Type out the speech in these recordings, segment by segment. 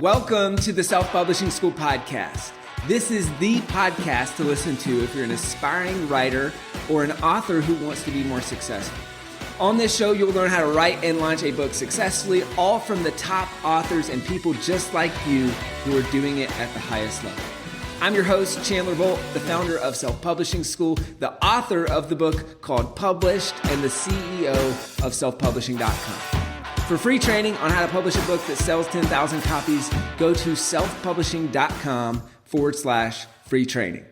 Welcome to the Self-Publishing School podcast. This is the podcast to listen to if you're an aspiring writer or an author who wants to be more successful. On this show, you'll learn how to write and launch a book successfully, all from the top authors and people just like you who are doing it at the highest level. I'm your host, Chandler Bolt, the founder of Self-Publishing School, the author of the book called Published, and the CEO of selfpublishing.com. For free training on how to publish a book that sells 10,000 copies, go to selfpublishing.com/free training.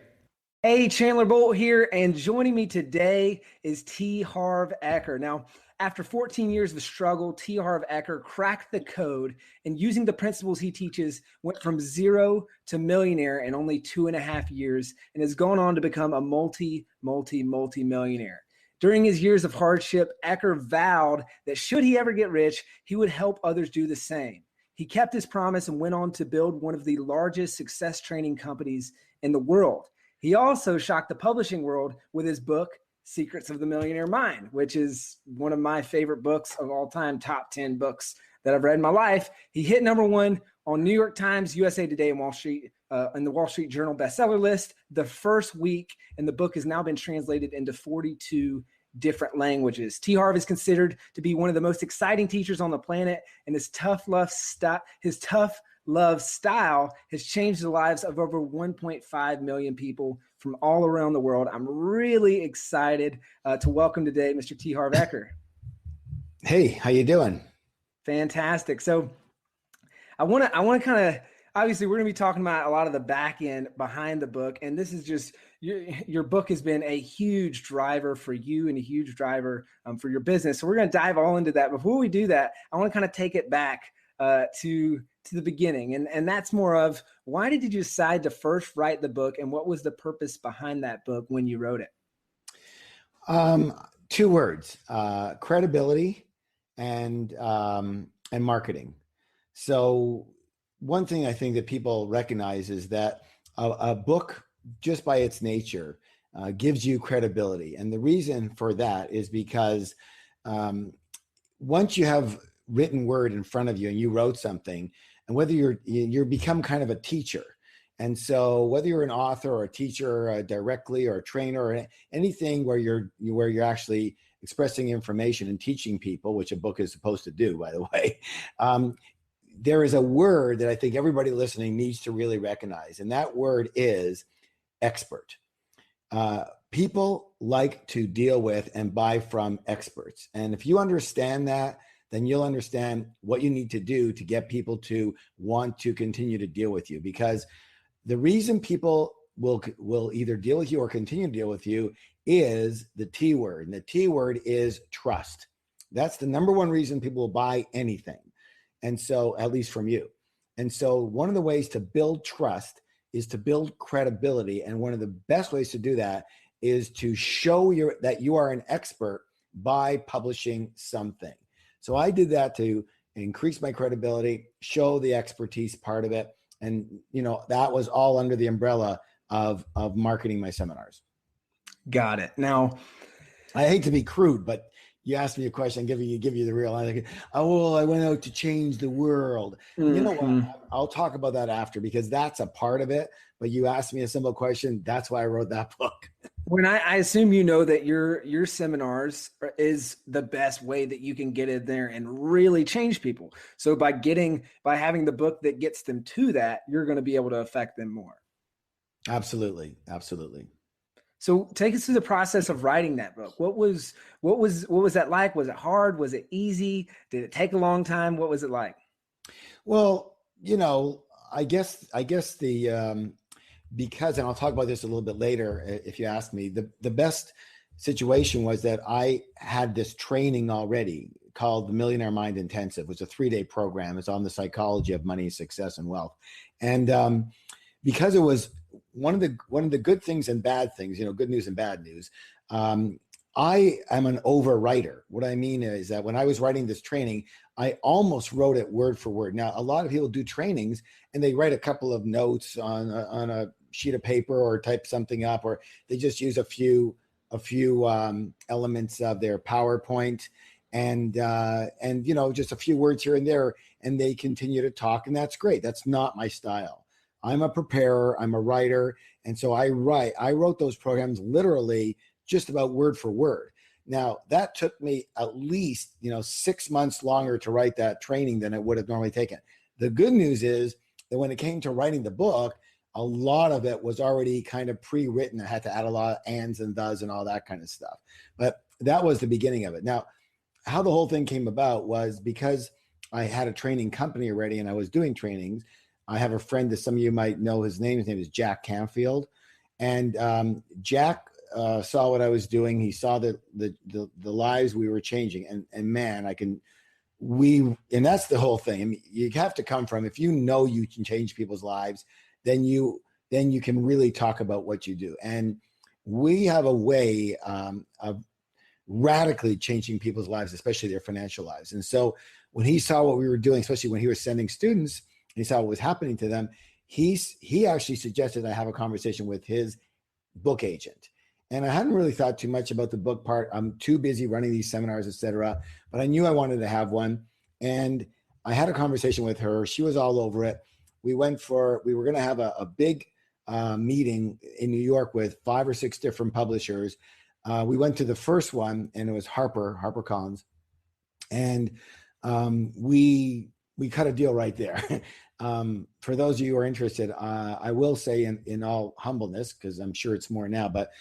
Hey, Chandler Bolt here, and joining me today is Harv Eker. Now, after 14 years of struggle, Harv Eker cracked the code and using the principles he teaches went from zero to millionaire in only 2.5 years and has gone on to become a multi-millionaire. During his years of hardship, Eker vowed that should he ever get rich, he would help others do the same. He kept his promise and went on to build one of the largest success training companies in the world. He also shocked the publishing world with his book, Secrets of the Millionaire Mind, which is one of my favorite books of all time, top 10 books that I've read in my life. He hit #1 on New York Times, USA Today, and Wall Street, in the Wall Street Journal bestseller list the first week, and the book has now been translated into 42 different languages. Harv is considered to be one of the most exciting teachers on the planet, and his tough love style has changed the lives of over 1.5 million people from all around the world. I'm really excited to welcome today Mr. Harv Eker. Hey, how you doing? Fantastic. So I want to kind of, obviously we're going to be talking about a lot of the back end behind the book, and this is just, your book has been a huge driver for you and a huge driver for your business. So we're going to dive all into that. Before we do that, I want to kind of take it back to the beginning. And that's more of, why did you decide to first write the book, and what was the purpose behind that book when you wrote it? 2 words, credibility and marketing. So one thing I think that people recognize is that a book, just by its nature, gives you credibility. And the reason for that is because once you have written word in front of you and you wrote something, and whether you're become kind of a teacher. And so whether you're an author or a teacher directly, or a trainer, or anything where you're actually expressing information and teaching people, which a book is supposed to do, by the way, there is a word that I think everybody listening needs to really recognize. And that word is expert. People like to deal with and buy from experts. And if you understand that, then you'll understand what you need to do to get people to want to continue to deal with you. Because the reason people will either deal with you or continue to deal with you is the T word. And the T word is trust. That's the #1 reason people will buy anything. And so, at least from you. And so one of the ways to build trust is to build credibility. And one of the best ways to do that is to show that you are an expert by publishing something. So I did that to increase my credibility, show the expertise part of it. And, that was all under the umbrella of marketing my seminars. Got it. Now, I hate to be crude, but you asked me a question, give you the real. I went out to change the world. Mm-hmm. You know what? I'll talk about that after, because that's a part of it. But you asked me a simple question. That's why I wrote that book. When I assume that your seminars is the best way that you can get in there and really change people. So by having the book that gets them to that, you're going to be able to affect them more. Absolutely. So take us through the process of writing that book. What was that like? Was it hard? Was it easy? Did it take a long time? What was it like? Well, I guess the because, and I'll talk about this a little bit later if you ask me, the best situation was that I had this training already called the Millionaire Mind Intensive. It was a 3-day program. It's on the psychology of money, success, and wealth. And because it was one of the good things and bad things, good news and bad news, I am an overwriter. What I mean is that when I was writing this training, I almost wrote it word for word. Now, a lot of people do trainings and they write a couple of notes on a sheet of paper or type something up, or they just use a few elements of their PowerPoint and just a few words here and there, and they continue to talk, and that's great. That's not my style. I'm a preparer, I'm a writer, and so I wrote those programs literally just about word for word. Now, that took me at least 6 months longer to write that training than it would have normally taken. The good news is that when it came to writing the book, a lot of it was already kind of pre-written. I had to add a lot of ands and does and all that kind of stuff. But that was the beginning of it. Now, how the whole thing came about was because I had a training company already and I was doing trainings. I have a friend that some of you might know his name. His name is Jack Canfield. And Jack saw what I was doing. He saw the lives we were changing. And man, and that's the whole thing. I mean, you have to come from, if you know you can change people's lives, then you can really talk about what you do. And we have a way of radically changing people's lives, especially their financial lives. And so when he saw what we were doing, especially when he was sending students, he saw what was happening to them, he actually suggested I have a conversation with his book agent. And I hadn't really thought too much about the book part. I'm too busy running these seminars, etc. But I knew I wanted to have one. And I had a conversation with her. She was all over it. We were going to have a big meeting in New York with 5 or 6 different publishers. We went to the first one, and it was HarperCollins. And we cut a deal right there. For those of you who are interested, I will say in all humbleness, because I'm sure it's more now, but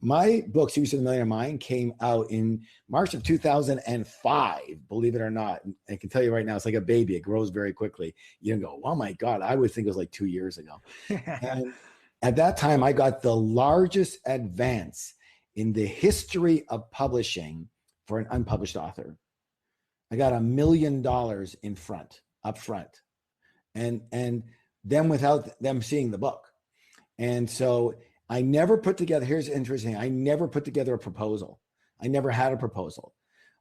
my book, Secrets of the Millionaire Mind, came out in March of 2005, believe it or not. I can tell you right now, it's like a baby. It grows very quickly. You can go, oh my God, I would think it was like 2 years ago. And at that time, I got the largest advance in the history of publishing for an unpublished author. I got $1 million up front. And then without them seeing the book. And so I never put together, here's interesting, I never put together a proposal. I never had a proposal.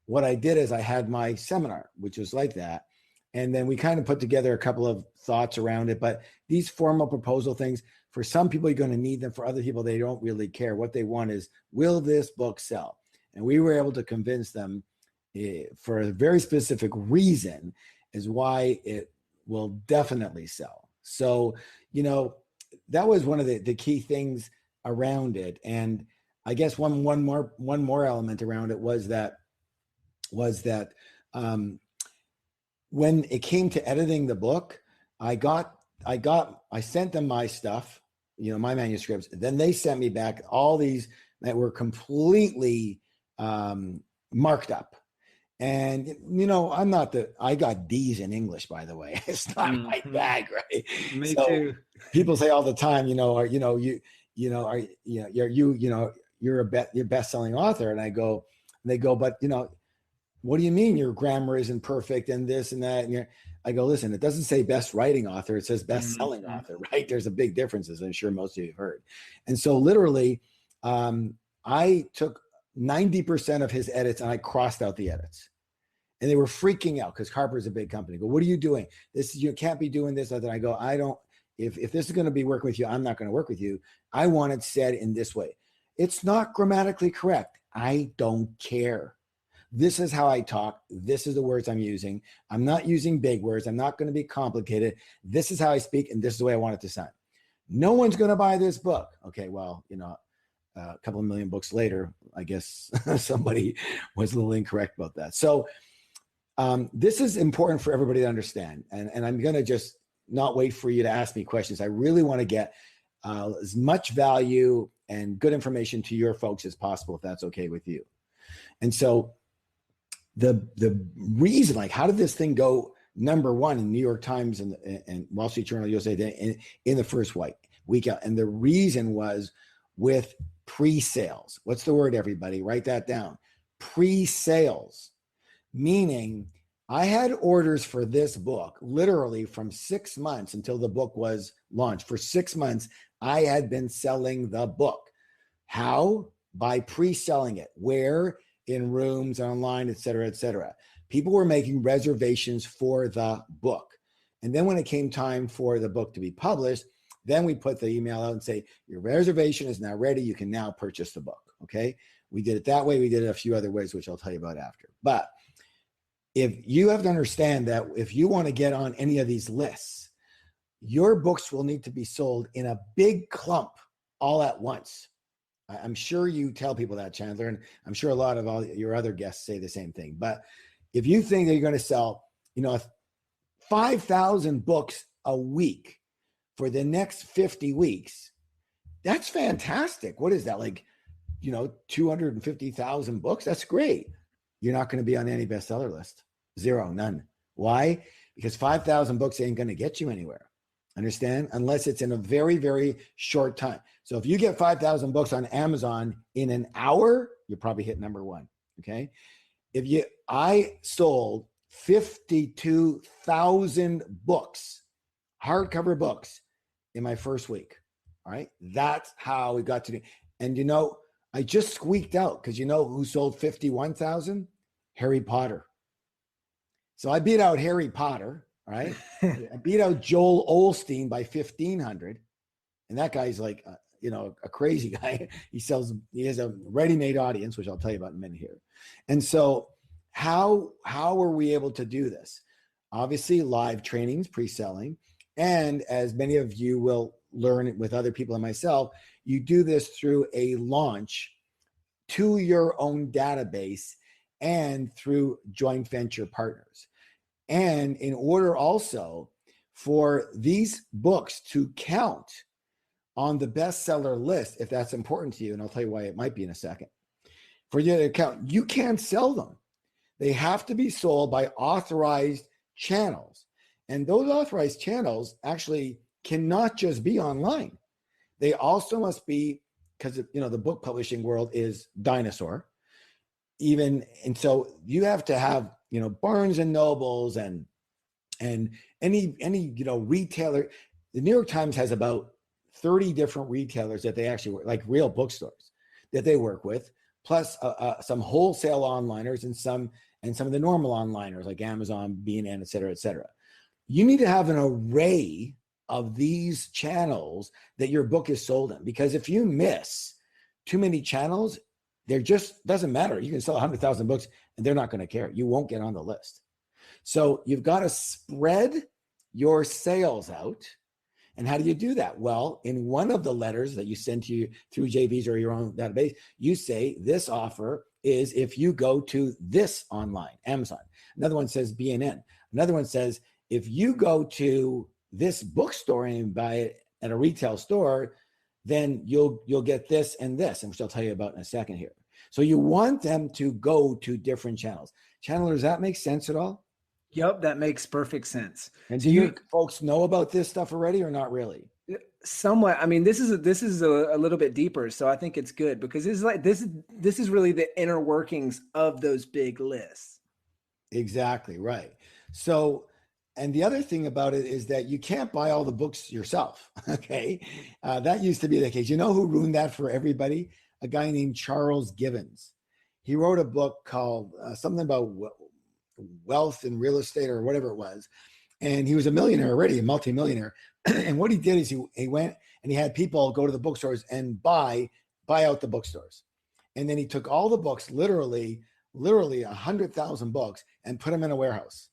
What I did is I had my seminar, which was like that. And then we kind of put together a couple of thoughts around it. But these formal proposal things, for some people, you're going to need them. For other people, they don't really care. What they want is, will this book sell? And we were able to convince them for a very specific reason is why it will definitely sell. So, that was one of the key things around it. And I guess one more element around it was that when it came to editing the book, I sent them my stuff, my manuscripts. Then they sent me back all these that were completely marked up. And, I got D's in English, by the way. It's not my bag, right? Me too. People say all the time, you're a best-selling author. And they go, but what do you mean your grammar isn't perfect and this and that? And I go, listen, it doesn't say best writing author. It says best-selling author, right? There's a big difference, as I'm sure most of you have heard. And so literally, I took 90% of his edits and I crossed out the edits. And they were freaking out because Harper's a big company. Go, what are you doing? You can't be doing this. And I go, if this is going to be working with you, I'm not going to work with you. I want it said in this way. It's not grammatically correct. I don't care. This is how I talk. This is the words I'm using. I'm not using big words. I'm not going to be complicated. This is how I speak, and this is the way I want it to sound. No one's going to buy this book. Okay, well, a couple of million books later, I guess somebody was a little incorrect about that. So this is important for everybody to understand. And I'm going to just not wait for you to ask me questions. I really want to get as much value and good information to your folks as possible, if that's okay with you. And so the reason, like, how did this thing go number one in New York Times and Wall Street Journal, USA Today in the first week out? And the reason was with pre-sales. What's the word, everybody? Write that down. Pre-sales, meaning I had orders for this book literally from 6 months until the book was launched. For 6 months, I had been selling the book. How? By pre-selling it. Where? In rooms, online, et cetera, et cetera. People were making reservations for the book. And then when it came time for the book to be published, then we put the email out and say, your reservation is now ready. You can now purchase the book. Okay. We did it that way. We did it a few other ways, which I'll tell you about after. But if you have to understand that if you want to get on any of these lists, your books will need to be sold in a big clump all at once. I'm sure you tell people that, Chandler, and I'm sure a lot of all your other guests say the same thing. But if you think that you're going to sell, 5,000 books a week for the next 50 weeks, that's fantastic. What is that? Like, 250,000 books? That's great. You're not going to be on any bestseller list. Zero, none. Why? Because 5,000 books ain't going to get you anywhere. Understand? Unless it's in a very, very short time. So if you get 5,000 books on Amazon in an hour, you probably hit number one. Okay. I sold 52,000 books, hardcover books in my first week. All right. That's how we got to do. And I just squeaked out because who sold 51,000? Harry Potter. So I beat out Harry Potter. Right. I beat out Joel Osteen by 1,500. And that guy's like, a crazy guy. He has a ready-made audience, which I'll tell you about in a minute here. And so how are we able to do this? Obviously, live trainings, pre-selling. And as many of you will learn with other people and myself, you do this through a launch to your own database and through joint venture partners. And in order also for these books to count on the bestseller list, if that's important to you, and I'll tell you why it might be in a second, for you to count, you can't sell them. They have to be sold by authorized channels. And those authorized channels actually cannot just be online. They also must be, because the book publishing world is dinosaur. And so you have to have Barnes and Nobles and any retailer. The New York Times has about 30 different retailers that they actually work, like real bookstores that they work with, plus some wholesale onliners and some of the normal onliners like Amazon, B&N, et cetera, et cetera. You need to have an array of these channels that your book is sold in, because if you miss too many channels, there just doesn't matter. You can sell 100,000 books and they're not going to care. You won't get on the list. So you've got to spread your sales out. And how do you do that? Well, in one of the letters that you send to you through JVs or your own database, you say this offer is if you go to this online, Amazon. Another one says B&N. Another one says if you go to this bookstore and buy it at a retail store, then you'll get this and this, and which I'll tell you about in a second here. So you want them to go to different channels. Chandler, does that make sense at all? Yep, that makes perfect sense. And do you folks know about this stuff already or not really? Somewhat. I mean, this is a little bit deeper, so I think it's good because it's like this is really the inner workings of those big lists. Exactly right. So, and the other thing about it is that you can't buy all the books yourself. Okay, that used to be the case. You know who ruined that for everybody? A guy named Charles Givens. He wrote a book called something about wealth and real estate or whatever it was. And he was a millionaire already, a multimillionaire. And what he did is he went and he had people go to the bookstores and buy out the bookstores. And then he took all the books, literally 100,000 books, and put them in a warehouse.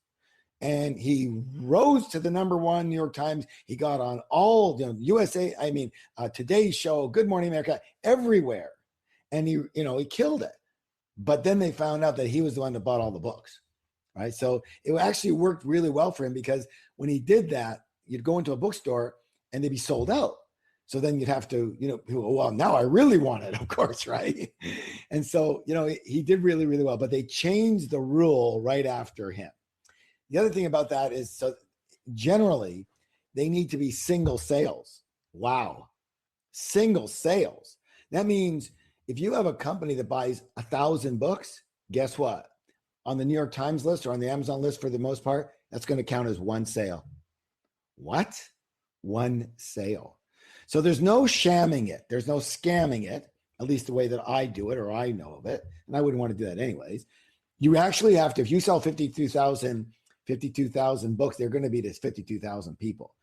And he rose to the #1 New York Times. He got on all USA, Today's Show, Good Morning America, everywhere. And he killed it. But then they found out that he was the one that bought all the books. Right. So it actually worked really well for him because when he did that, you'd go into a bookstore and they'd be sold out. So then you'd have to, well, now I really want it, of course. Right. And so, he did really, really well, but they changed the rule right after him. The other thing about that is, so generally they need to be single sales. Wow. Single sales. That means if you have a company that buys 1,000 books, guess what? On the New York Times list or on the Amazon list, for the most part, that's going to count as one sale. What? One sale. So there's no shamming it. There's no scamming it, at least the way that I do it or I know of it. And I wouldn't want to do that anyways. You actually have to, if you sell 52,000 books, they're going to be this 52,000 people.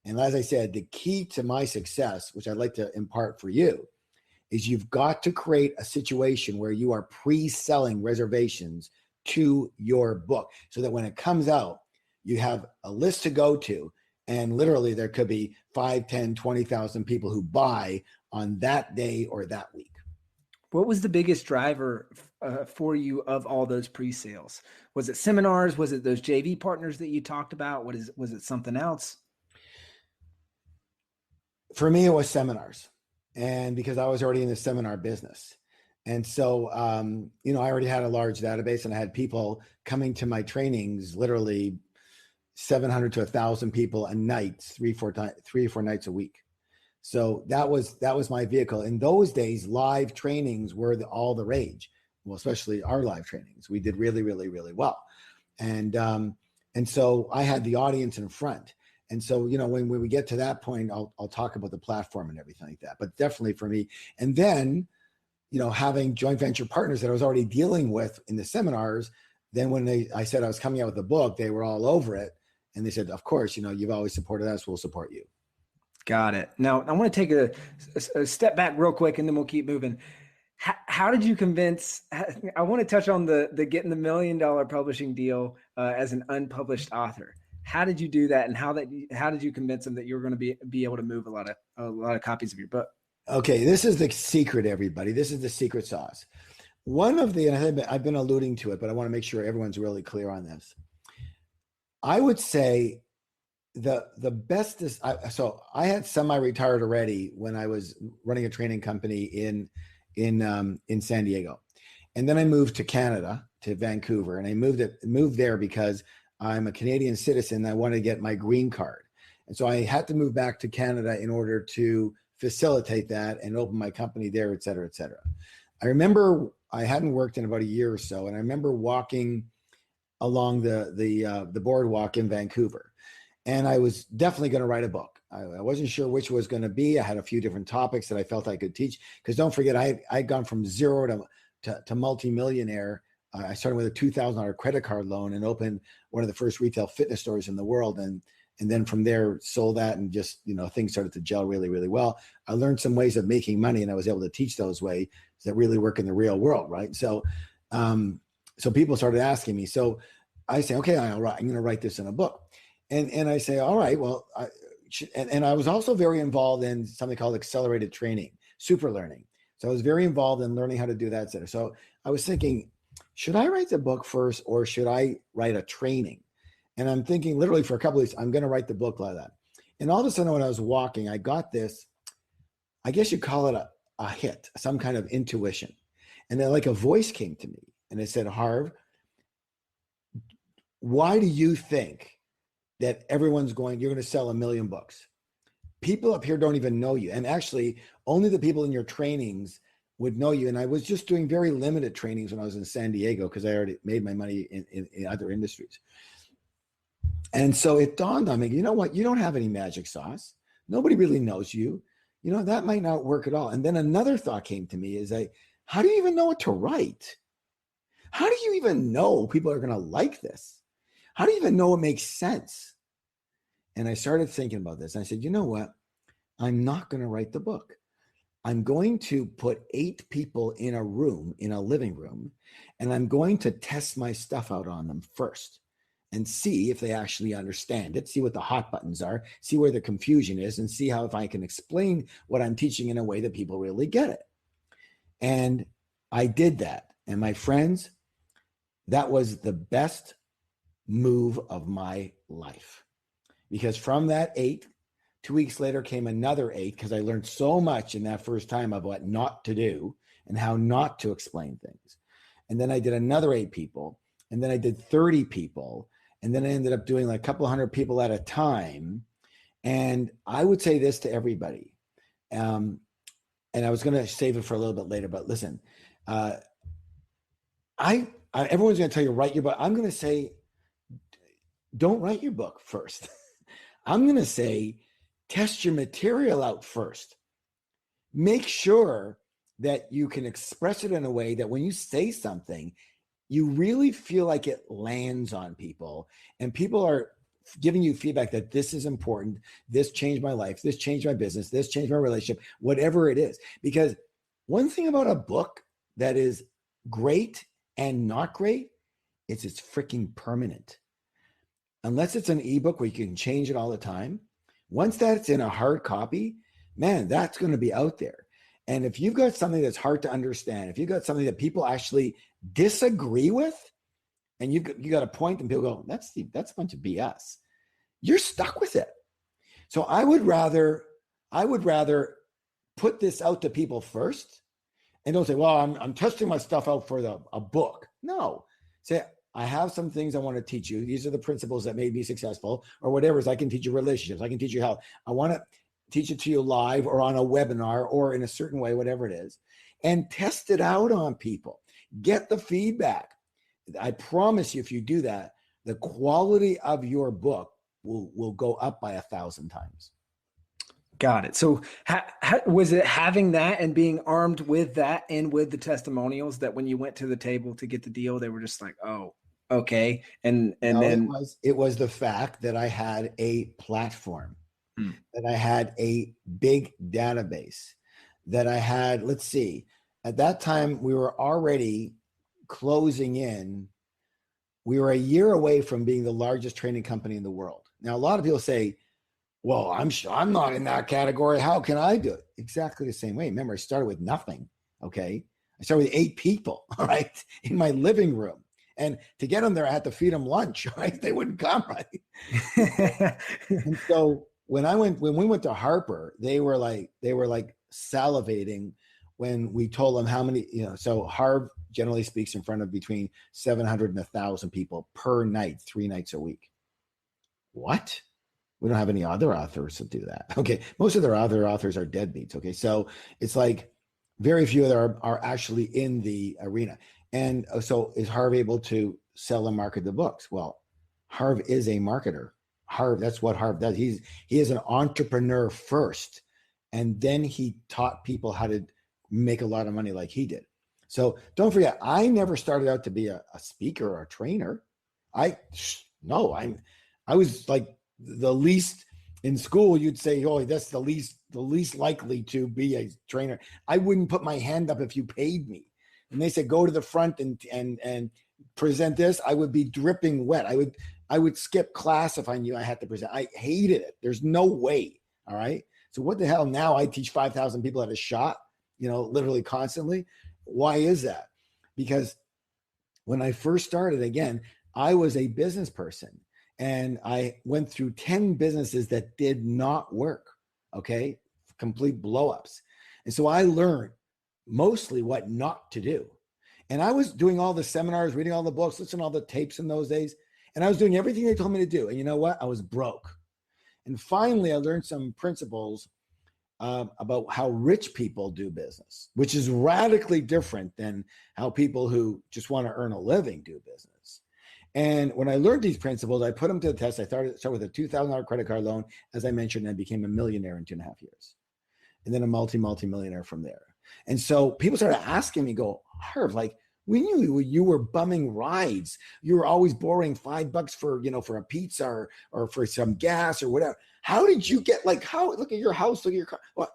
And as I said, the key to my success, which I'd like to impart for you, is you've got to create a situation where you are pre-selling reservations to your book so that when it comes out, you have a list to go to. And literally there could be 5, 10, 20,000 people who buy on that day or that week. What was the biggest driver for you of all those pre-sales? Was it seminars? Was it those JV partners that you talked about? Was it something else? For me, it was seminars. And because I was already in the seminar business. And so, I already had a large database, and I had people coming to my trainings, literally 700 to 1,000 people a night, three or four nights a week. So that was my vehicle. In those days, live trainings were all the rage. Well, especially our live trainings, we did really, really, really well. And so I had the audience in front. And so, when we get to that point, I'll talk about the platform and everything like that. But definitely for me, and then, having joint venture partners that I was already dealing with in the seminars, then when I said I was coming out with a book, they were all over it. And they said, of course, you've always supported us, we'll support you. Got it. Now, I want to take a step back real quick, and then we'll keep moving. How did you convince, I want to touch on the getting the $1 million publishing deal as an unpublished author. How did you do that? And how did you convince them that you were going to be able to move a lot of copies of your book? Okay. This is the secret, everybody. This is the secret sauce. I've been alluding to it, but I want to make sure everyone's really clear on this. I would say the best is, so I had semi-retired already when I was running a training company in San Diego. And then I moved to Canada, to Vancouver, and I moved there because I'm a Canadian citizen. I wanted to get my green card. And so I had to move back to Canada in order to facilitate that and open my company there, et cetera, et cetera. I remember I hadn't worked in about a year or so. And I remember walking along the boardwalk in Vancouver. And I was definitely going to write a book. I wasn't sure which was going to be. I had a few different topics that I felt I could teach. Because don't forget, I'd gone from zero to multimillionaire. I started with a $2,000 credit card loan and opened one of the first retail fitness stores in the world. And then from there, sold that, and just, things started to gel really, really well. I learned some ways of making money, and I was able to teach those ways that really work in the real world, right? So people started asking me. So I say, okay, I'm going to write this in a book. And I say, all right, well, I was also very involved in something called accelerated training, super learning. So I was very involved in learning how to do that, et cetera. So I was thinking, should I write the book first, or should I write a training? And I'm thinking literally for a couple of weeks, I'm going to write the book like that. And all of a sudden when I was walking, I got this, I guess you'd call it a hit, some kind of intuition. And then like a voice came to me and it said, Harv, why do you think that you're going to sell 1 million books? People up here don't even know you. And actually only the people in your trainings would know you. And I was just doing very limited trainings when I was in San Diego, because I already made my money in other industries. And so it dawned on me, you know what? You don't have any magic sauce. Nobody really knows you. That might not work at all. And then another thought came to me is how do you even know what to write? How do you even know people are going to like this? How do you even know it makes sense? And I started thinking about this. And I said, you know what? I'm not going to write the book. I'm going to put 8 people in a room, in a living room, and I'm going to test my stuff out on them first and see if they actually understand it, see what the hot buttons are, see where the confusion is, and see if I can explain what I'm teaching in a way that people really get it. And I did that. And my friends, that was the best move of my life. Because from that 8, 2 weeks later came another 8, because I learned so much in that first time of what not to do and how not to explain things. And then I did another 8 people, and then I did 30 people, and then I ended up doing like a couple hundred people at a time. And I would say this to everybody, and I was going to save it for a little bit later, but listen, everyone's going to tell you, write your book. I'm going to say, don't write your book first. I'm going to say, test your material out first. Make sure that you can express it in a way that when you say something, you really feel like it lands on people, and people are giving you feedback that this is important. This changed my life. This changed my business. This changed my relationship, whatever it is. Because one thing about a book that is great and not great it's freaking permanent. Unless it's an ebook where you can change it all the time. Once that's in a hard copy, man, that's going to be out there. And if you've got something that's hard to understand, if you've got something that people actually disagree with, and you got a point and people go, that's a bunch of BS, you're stuck with it. So I would rather put this out to people first, and don't say, well, I'm testing my stuff out for a book. No, say, I have some things I want to teach you. These are the principles that made me successful, or whatever. I can teach you relationships. I can teach you how. I want to teach it to you live or on a webinar or in a certain way, whatever it is, and test it out on people. Get the feedback. I promise you, if you do that, the quality of your book will go up by 1,000 times. Got it. So was it having that and being armed with that and with the testimonials that when you went to the table to get the deal, they were just like, oh, okay. And no, then it was the fact that I had a platform, that I had a big database, that I had, let's see, at that time we were already closing in. We were a year away from being the largest training company in the world. Now, a lot of people say, well, I'm not in that category. How can I do it? Exactly the same way. Remember, I started with nothing. Okay. I started with 8 people, all right, in my living room. And to get them there, I had to feed them lunch, right? They wouldn't come, right? And so when we went to Harper, they were like salivating when we told them how many, so Harv generally speaks in front of between 700 and 1,000 people per night, 3 nights a week. What? We don't have any other authors to do that. Okay. Most of their other authors are deadbeats. Okay. So it's like very few are actually in the arena. And so is Harv able to sell and market the books? Well, Harv is a marketer. That's what Harv does. He is an entrepreneur first, and then he taught people how to make a lot of money like he did. So don't forget, I never started out to be a speaker or a trainer. I was like the least in school. You'd say, oh, that's the least likely to be a trainer. I wouldn't put my hand up if you paid me. And they said, go to the front and present this. I would be dripping wet. I would skip class if I knew I had to present. I hated it. There's no way. All right. So what the hell? Now I teach 5,000 people at a shot, literally constantly. Why is that? Because when I first started, again, I was a business person, and I went through 10 businesses that did not work. Okay. Complete blow-ups. And so I learned mostly what not to do. And I was doing all the seminars, reading all the books, listening to all the tapes in those days. And I was doing everything they told me to do. And you know what? I was broke. And finally, I learned some principles about how rich people do business, which is radically different than how people who just want to earn a living do business. And when I learned these principles, I put them to the test. I started with a $2,000 credit card loan, as I mentioned, and I became a millionaire in 2.5 years. And then a multimillionaire from there. And so people started asking me, Harv, like, we knew you were bumming rides. You were always borrowing $5 for a pizza or for some gas or whatever. How did you get look at your house, look at your car. Well,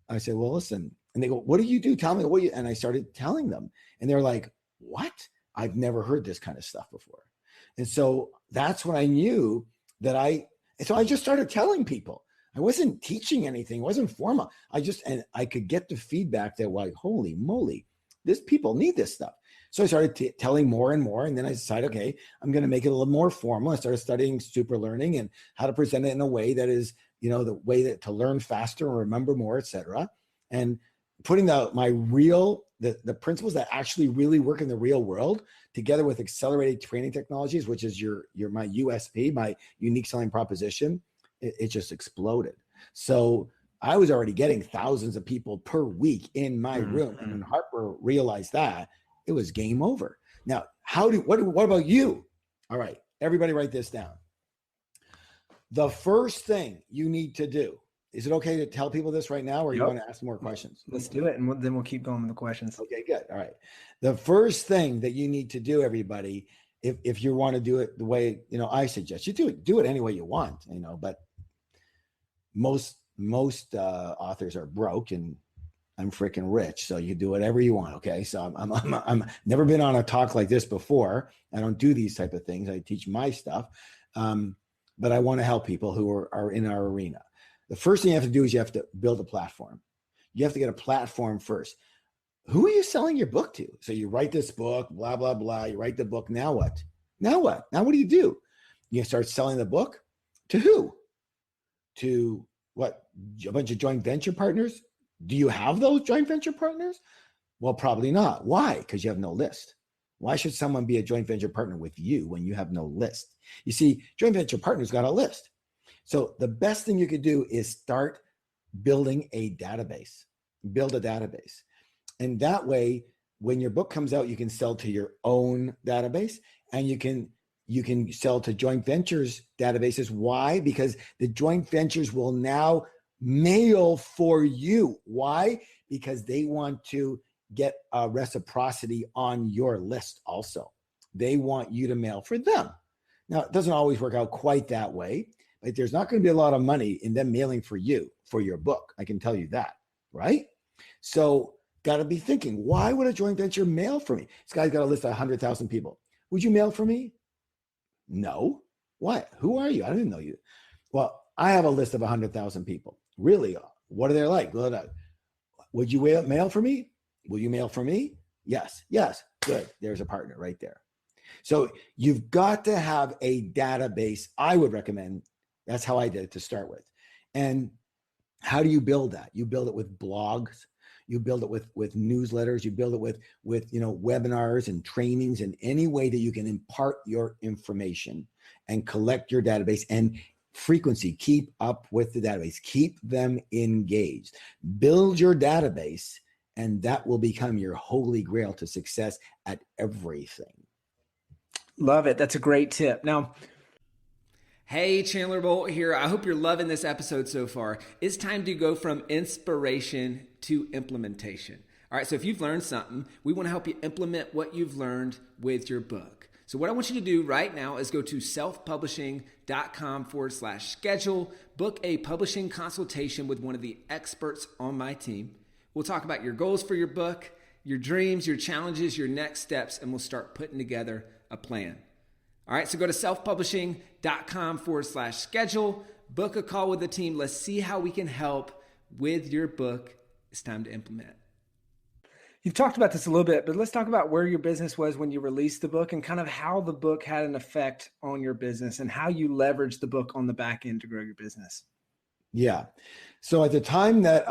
I said, well, listen. And they go, what do you do? Tell me what you, and I started telling them, and they're like, what? I've never heard this kind of stuff before. And so that's when I knew that so I just started telling people. I wasn't teaching anything. It wasn't formal. And I could get the feedback that, like, holy moly, people need this stuff. So I started telling more and more. And then I decided, okay, I'm going to make it a little more formal. I started studying super learning and how to present it in a way that is, the way that to learn faster and remember more, et cetera. And putting the principles that actually really work in the real world together with accelerated training technologies, which is my USP, my unique selling proposition. It just exploded. So I was already getting thousands of people per week in my room. And when Harper realized that, it was game over. Now, what about you? All right, everybody write this down. The first thing you need to do, is it okay to tell people this right now, or you want to ask more questions? Let's do it. And then we'll keep going with the questions. Okay, good. All right. The first thing that you need to do, everybody, if you want to do it the way, I suggest, you do it any way you want, but most authors are broke, and I'm freaking rich. So you do whatever you want. Okay. So I'm never been on a talk like this before. I don't do these type of things. I teach my stuff. But I want to help people who are in our arena. The first thing you have to do is you have to build a platform. You have to get a platform first. Who are you selling your book to? So you write this book, blah, blah, blah. You write the book. Now what? Now what? Now what do? You start selling the book to who? To what? A bunch of joint venture partners? Do you have those joint venture partners? Well, probably not. Why? Because you have no list. Why should someone be a joint venture partner with you when you have no list? You see, joint venture partners got a list. So the best thing you could do is start building a database. Build a database. And that way, when your book comes out, you can sell to your own database, and you can sell to joint ventures databases. Why? Because the joint ventures will now mail for you. Why? Because they want to get a reciprocity on your list also. They want you to mail for them. Now, it doesn't always work out quite that way, but there's not going to be a lot of money in them mailing for you for your book. I can tell you that, right? So got to be thinking, why would a joint venture mail for me? This guy's got a list of 100,000 people. Would you mail for me? No. Why? Who are you? I don't even know you. Well, I have a list of 100,000 people. Really? What are they like? Would you mail for me? Will you mail for me? Yes. Yes. Good. There's a partner right there. So you've got to have a database. I would recommend. That's how I did it to start with. And how do you build that? You build it with blogs. You build it with newsletters. You build it with webinars and trainings, and any way that you can impart your information and collect your database and frequency. Keep up with the database. Keep them engaged. Build your database, and that will become your holy grail to success at everything. Love it. That's a great tip. Now, hey, Chandler Bolt here. I hope you're loving this episode so far. It's time to go from inspiration to implementation. All right, so if you've learned something, we want to help you implement what you've learned with your book. So what I want you to do right now is go to selfpublishing.com/schedule, book a publishing consultation with one of the experts on my team. We'll talk about your goals for your book, your dreams, your challenges, your next steps, and we'll start putting together a plan. All right, so go to selfpublishing.com/schedule, book a call with the team. Let's see how we can help with your book. It's time to implement. You've talked about this a little bit, but let's talk about where your business was when you released the book and kind of how the book had an effect on your business and how you leveraged the book on the back end to grow your business. Yeah. So at the time that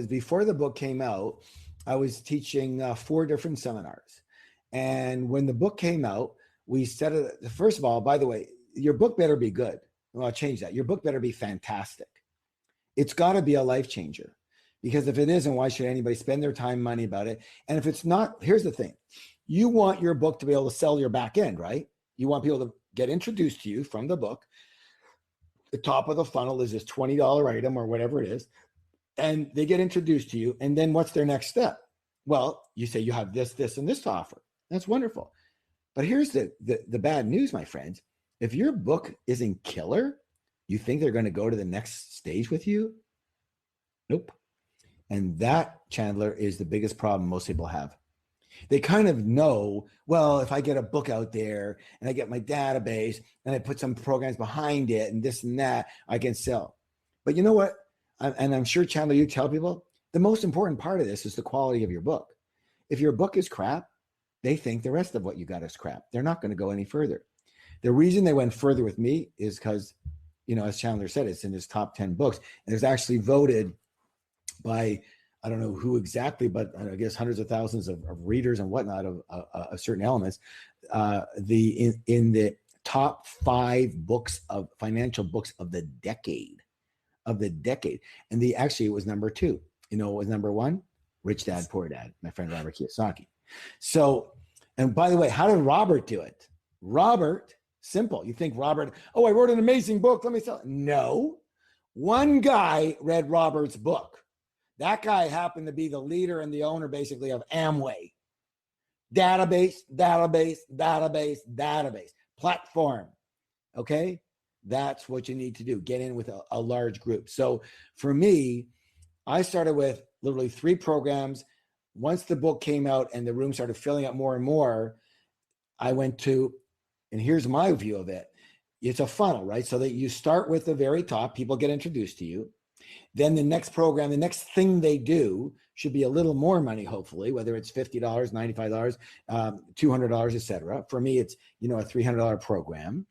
before the book came out, I was teaching 4 different seminars. And when the book came out, we said it, first of all, by the way, your book better be good. Well, I'll change that. Your book better be fantastic. It's got to be a life changer. Because if it isn't, why should anybody spend their time, money about it? And if it's not, here's the thing. You want your book to be able to sell your back end, right? You want people to get introduced to you from the book. The top of the funnel is this $20 item or whatever it is. And they get introduced to you. And then what's their next step? Well, you say you have this, this, and this to offer. That's wonderful. But here's the bad news, my friends. If your book isn't killer, you think they're going to go to the next stage with you? Nope. And that, Chandler, is the biggest problem most people have. They kind of know, well, if I get a book out there and I get my database and I put some programs behind it and this and that, I can sell. But you know what? And I'm sure, Chandler, you tell people, the most important part of this is the quality of your book. If your book is crap, they think the rest of what you got is crap. They're not going to go any further. The reason they went further with me is because, as Chandler said, it's in his top 10 books. And it's actually voted by, I don't know who exactly, but I guess hundreds of thousands of readers and whatnot of certain elements, in the top 5 books of financial books of the decade. And it was number 2. What was number 1? Rich Dad, Poor Dad, my friend Robert Kiyosaki. So, and by the way, how did Robert do it? Robert, simple. You think Robert, I wrote an amazing book, let me sell it. No, one guy read Robert's book. That guy happened to be the leader and the owner, basically, of Amway. Database, platform. Okay? That's what you need to do. Get in with a large group. So for me, I started with literally 3 programs. Once the book came out and the room started filling up more and more, I went to, and here's my view of it. It's a funnel, right? So that you start with the very top, people get introduced to you. Then the next program, the next thing they do should be a little more money, hopefully, whether it's $50, $95, $200, et cetera. For me, it's, a $300 program.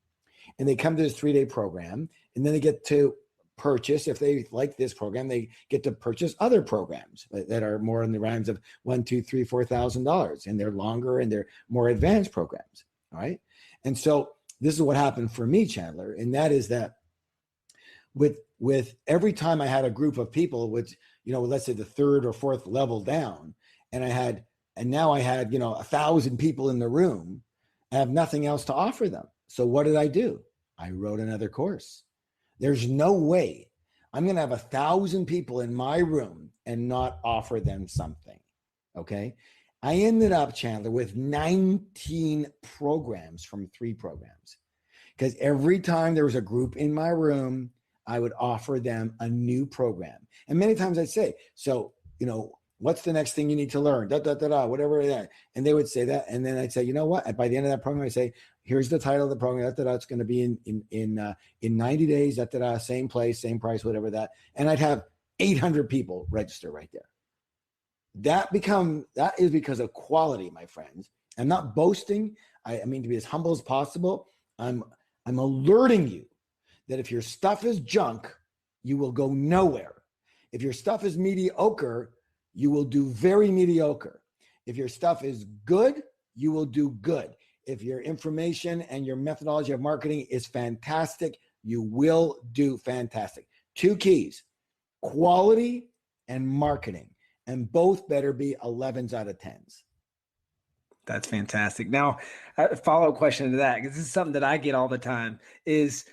And they come to this 3-day program, and then they get to purchase, if they like this program, they get to purchase other programs that are more in the realms of $1,000, $2,000, $3,000, $4,000, and they're longer and they're more advanced programs. All right. And so this is what happened for me, Chandler. And that is that with every time I had a group of people with, let's say the 3rd or 4th level down, and now I had 1,000 people in the room, I have nothing else to offer them. So what did I do? I wrote another course. There's no way I'm going to have 1,000 people in my room and not offer them something. Okay. I ended up, Chandler, with 19 programs from 3 programs, because every time there was a group in my room, I would offer them a new program. And many times I'd say, so, what's the next thing you need to learn? Whatever that. And they would say that. And then I'd say, you know what? And by the end of that program, I say, here's the title of the program. It's going to be in 90 days. Same place, same price, whatever that. And I'd have 800 people register right there. That is because of quality, my friends. I'm not boasting. I mean to be as humble as possible. I'm alerting you that if your stuff is junk, you will go nowhere. If your stuff is mediocre, you will do very mediocre. If your stuff is good, you will do good. If your information and your methodology of marketing is fantastic, you will do fantastic. 2 keys, quality and marketing, and both better be 11s out of 10s. That's fantastic. Now, a follow-up question to that, because this is something that I get all the time, is,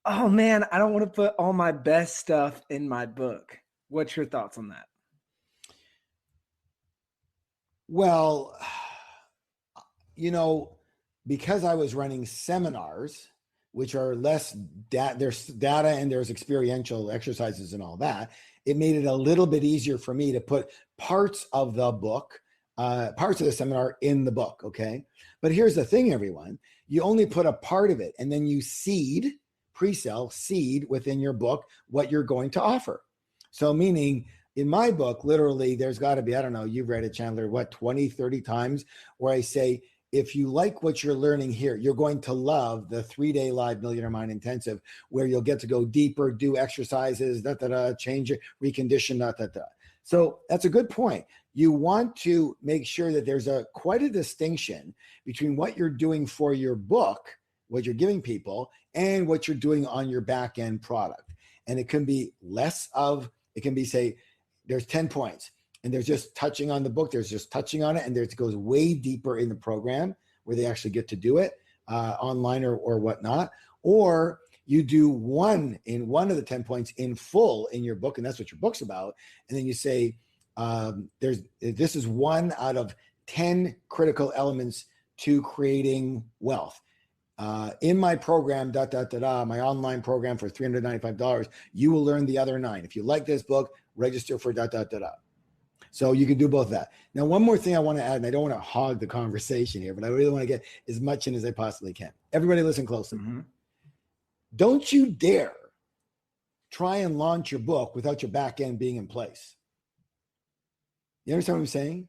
oh man, I don't want to put all my best stuff in my book. What's your thoughts on that? Well, because I was running seminars, which are less there's data and there's experiential exercises and all that, it made it a little bit easier for me to put parts of the book, parts of the seminar in the book. Okay. But here's the thing, everyone, you only put a part of it, and then you pre-sell within your book what you're going to offer. So meaning, in my book, literally, there's got to be, I don't know, you've read it, Chandler, 20, 30 times, where I say, if you like what you're learning here, you're going to love the 3-day live Millionaire Mind Intensive, where you'll get to go deeper, do exercises, change it, recondition, So that's a good point. You want to make sure that there's quite a distinction between what you're doing for your book, what you're giving people, and what you're doing on your back end product. And it can be say, there's 10 points, and there's just touching on the book. There's just touching on it. And it goes way deeper in the program where they actually get to do it online or whatnot. Or you do one of the 10 points in full in your book. And that's what your book's about. And then you say, this is 1 out of 10 critical elements to creating wealth. In my program, my online program for $395, you will learn the other 9. If you like this book, register for . So you can do both of that. Now, one more thing I want to add, and I don't want to hog the conversation here, but I really want to get as much in as I possibly can. Everybody listen closely. Mm-hmm. Don't you dare try and launch your book without your back end being in place. You understand what I'm saying?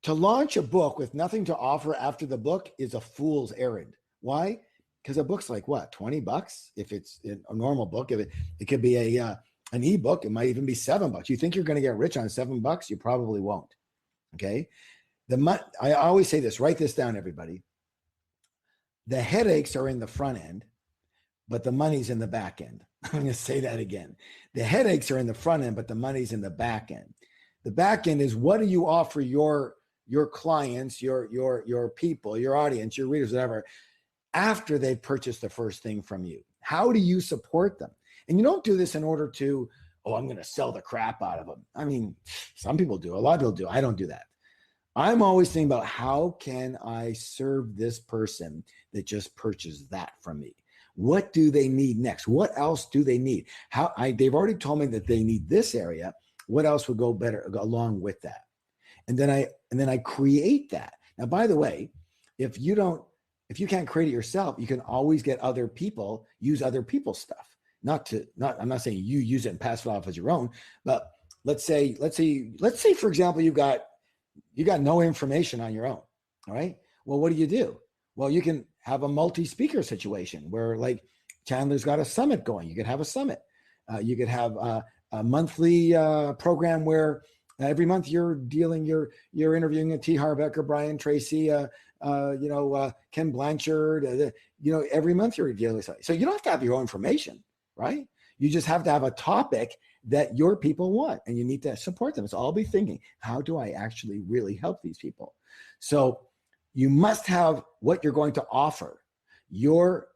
To launch a book with nothing to offer after the book is a fool's errand. Why? Because a book's like what, $20? If it's a normal book, if it could be an ebook, it might even be $7. You think you're going to get rich on $7? You probably won't. Okay. I always say this, write this down, everybody. The headaches are in the front end, but the money's in the back end. I'm going to say that again. The headaches are in the front end, but the money's in the back end. The back end is, what do you offer your clients, your people, your audience, your readers, whatever, after they've purchased the first thing from you? How do you support them? And you don't do this in order to, I'm going to sell the crap out of them. I mean, some people do. A lot of people do. I don't do that. I'm always thinking about, how can I serve this person that just purchased that from me? What do they need next? What else do they need? They've already told me that they need this area. What else would go better along with that? And then I create that. Now, by the way, if you can't create it yourself, you can always get other people, use other people's stuff. I'm not saying you use it and pass it off as your own, but let's say, for example, you got no information on your own. All right. Well, what do? Well, you can have a multi-speaker situation where, like, Chandler's got a summit going. You could have a summit. You could have a monthly program where every month you're interviewing a Harv Eker, Brian Tracy, Ken Blanchard. Every month you're dealing with something. So you don't have to have your own information, right? You just have to have a topic that your people want, and you need to support them. So I'll be thinking, how do I actually really help these people? So you must have what you're going to offer your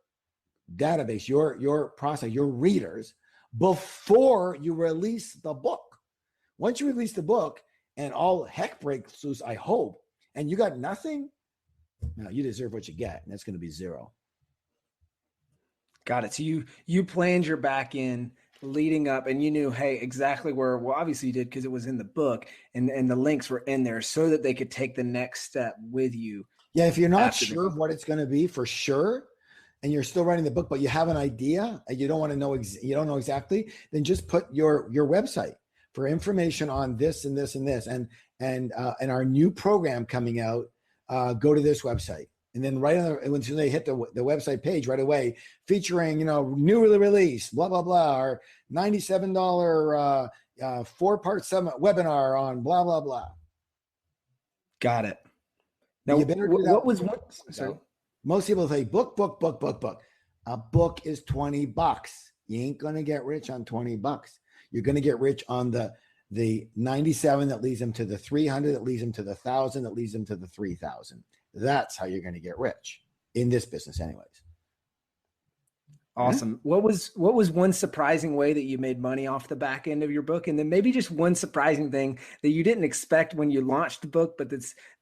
database, your process, your readers, before you release the book. Once you release the book and all heck breaks loose, I hope, and you got nothing, no, you deserve what you get, and that's going to be zero. Got it. So you planned your back end leading up, and you knew, hey, exactly where, well, obviously you did because it was in the book, and the links were in there so that they could take the next step with you. Yeah, if you're not sure of what it's going to be for sure, and you're still writing the book, but you have an idea and you don't want to know, you don't know exactly, then just put your website for information on this and this and this, and our new program coming out. Go to this website, and then right on when they hit the website page right away, featuring newly released blah blah blah, or $97 4-part webinar on blah blah blah. Got it. Now, what was one? Sorry. Most people say book. A book is $20. You ain't gonna get rich on $20. You're gonna get rich on the 97 that leads them to the 300, that leads them to the 1,000, that leads them to the 3,000. That's how you're going to get rich in this business anyways. Awesome. Yeah. What was one surprising way that you made money off the back end of your book? And then maybe just one surprising thing that you didn't expect when you launched the book, but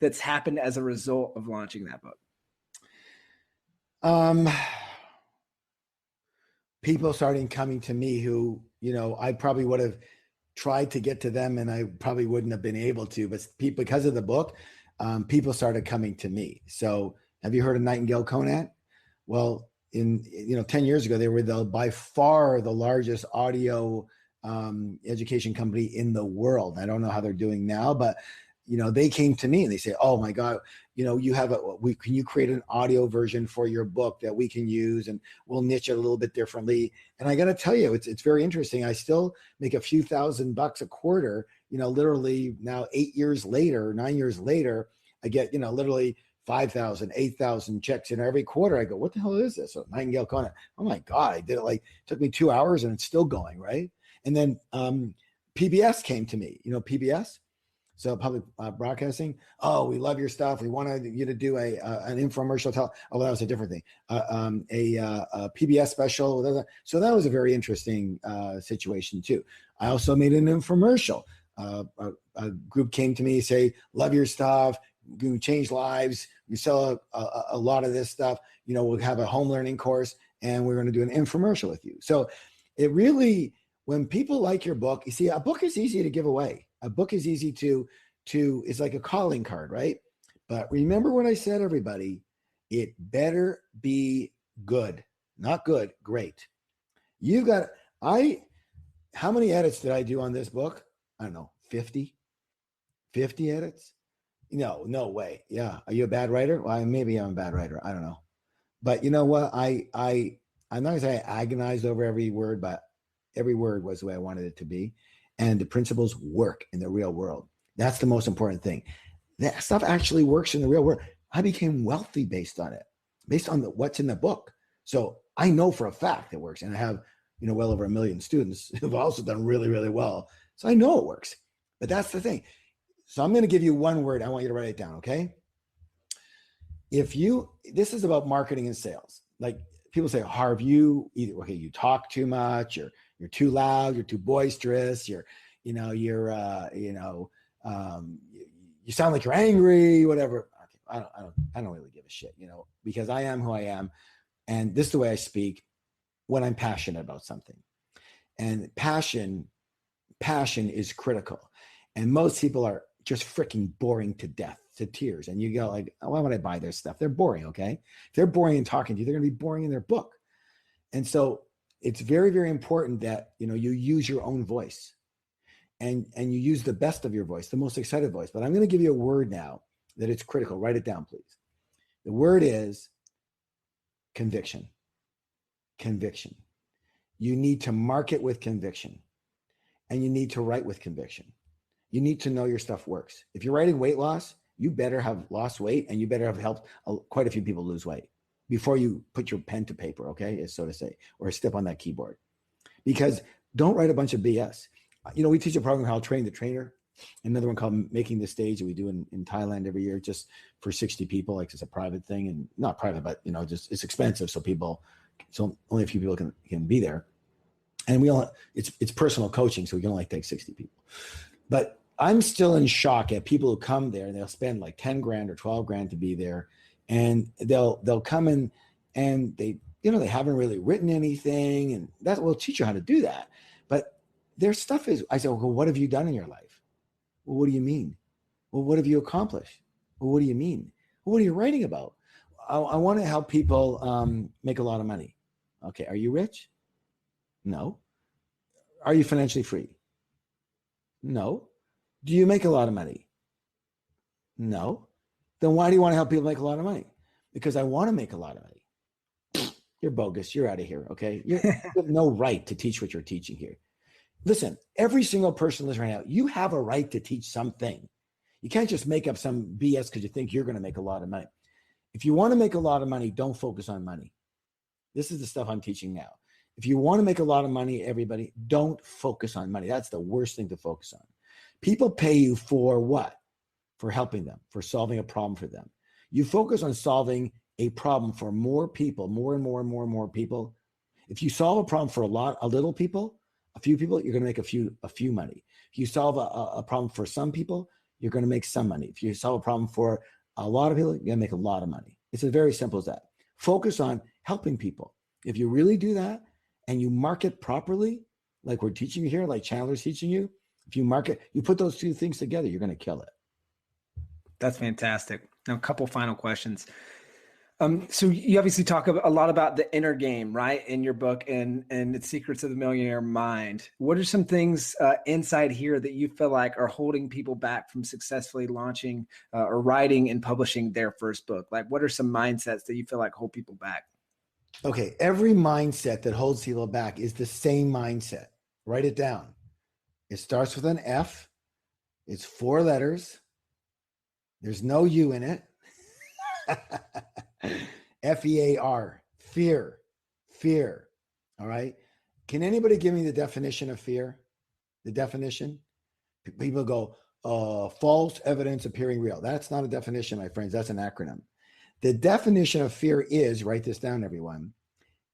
that's happened as a result of launching that book. People starting coming to me who, I probably would have tried to get to them and I probably wouldn't have been able to, but because of the book, people started coming to me. So have you heard of Nightingale Conant? Well, 10 years ago, they were by far the largest audio education company in the world. I don't know how they're doing now, but they came to me and they say, oh my God, you have can you create an audio version for your book that we can use, and we'll niche it a little bit differently. And I got to tell you, it's very interesting. I still make a few $1,000 a quarter, literally now 9 years later, I get, literally 5,000, 8,000 checks in every quarter. I go, what the hell is this? So Nightingale Conant. Oh my God, I did it took me 2 hours and it's still going, right? And then PBS came to me, PBS. So public broadcasting. Oh, we love your stuff. We wanted you to do an infomercial. Oh, that was a different thing. A PBS special. So that was a very interesting situation too. I also made an infomercial. A group came to me, say, love your stuff. You change lives. You sell a lot of this stuff. We'll have a home learning course, and we're going to do an infomercial with you. So it really, when people like your book, you see, a book is easy to give away. A book is easy to it's like a calling card, right? But remember what I said, everybody, it better be good, not good, great. How many edits did I do on this book? I don't know, 50 edits? No way. Yeah. Are you a bad writer? Well, maybe I'm a bad writer. I don't know. But you know what? I'm not going to say I agonized over every word, but every word was the way I wanted it to be. And the principles work in the real world. That's the most important thing. That stuff actually works in the real world. I became wealthy based on it, based on what's in the book. So I know for a fact it works. And I have, well over 1 million students who've also done really, really well. So I know it works. But that's the thing. So I'm going to give you one word. I want you to write it down, okay? This is about marketing and sales. Like people say, Harv, you talk too much, or you're too loud, you're too boisterous, you sound like you're angry, whatever. Okay, I don't really give a shit, because I am who I am, and this is the way I speak when I'm passionate about something. And passion passion is critical. And most people are just freaking boring to death, to tears. And you go like, oh, why would I buy their stuff? They're boring, okay? If they're boring in talking to you, they're gonna be boring in their book. And so it's very, very important that, you use your own voice and you use the best of your voice, the most excited voice. But I'm gonna give you a word now that it's critical. Write it down, please. The word is conviction. Conviction. You need to market with conviction, and you need to write with conviction. You need to know your stuff works. If you're writing weight loss, you better have lost weight, and you better have helped quite a few people lose weight before you put your pen to paper, okay, so to say, or step on that keyboard. Because don't write a bunch of BS. We teach a program called Train the Trainer, another one called Making the Stage that we do in Thailand every year, just for 60 people. Like, it's a private thing, and not private, but just it's expensive, so only a few people can be there. And it's personal coaching, so we can only take 60 people. But I'm still in shock at people who come there and they'll spend like 10 grand or 12 grand to be there, and they'll come in and they haven't really written anything, and that will teach you how to do that. But their stuff is, I say, well, what have you done in your life? Well, what do you mean? Well, what have you accomplished? Well, what do you mean? Well, what are you writing about? I want to help people make a lot of money. Okay, are you rich? No. Are you financially free? No. Do you make a lot of money? No. Then why do you want to help people make a lot of money? Because I want to make a lot of money. You're bogus. You're out of here, okay? You have no right to teach what you're teaching here. Listen, every single person listening right now, you have a right to teach something. You can't just make up some BS because you think you're going to make a lot of money. If you want to make a lot of money, don't focus on money. This is the stuff I'm teaching now. If you want to make a lot of money, everybody, don't focus on money. That's the worst thing to focus on. People pay you for what? For helping them, for solving a problem for them. You focus on solving a problem for more people, more and more and more and more people. If you solve a problem for a few people, you're going to make a few money. If you solve a problem for some people, you're going to make some money. If you solve a problem for a lot of people, you're going to make a lot of money. It's as very simple as that. Focus on helping people. If you really do that and you market properly, like we're teaching you here, like Chandler's teaching you, if you market, you put those two things together, you're going to kill it. That's fantastic. Now, a couple final questions. So you obviously talk a lot about the inner game, right, in your book and its Secrets of the Millionaire Mind. What are some things inside here that you feel like are holding people back from successfully launching or writing and publishing their first book? Like, what are some mindsets that you feel like hold people back? Okay, every mindset that holds people back is the same mindset. Write it down. It starts with an F. It's 4 letters. There's no U in it. F-E-A-R, fear. All right. Can anybody give me the definition of fear? The definition? People go, false evidence appearing real. That's not a definition, my friends. That's an acronym. The definition of fear is, write this down, everyone,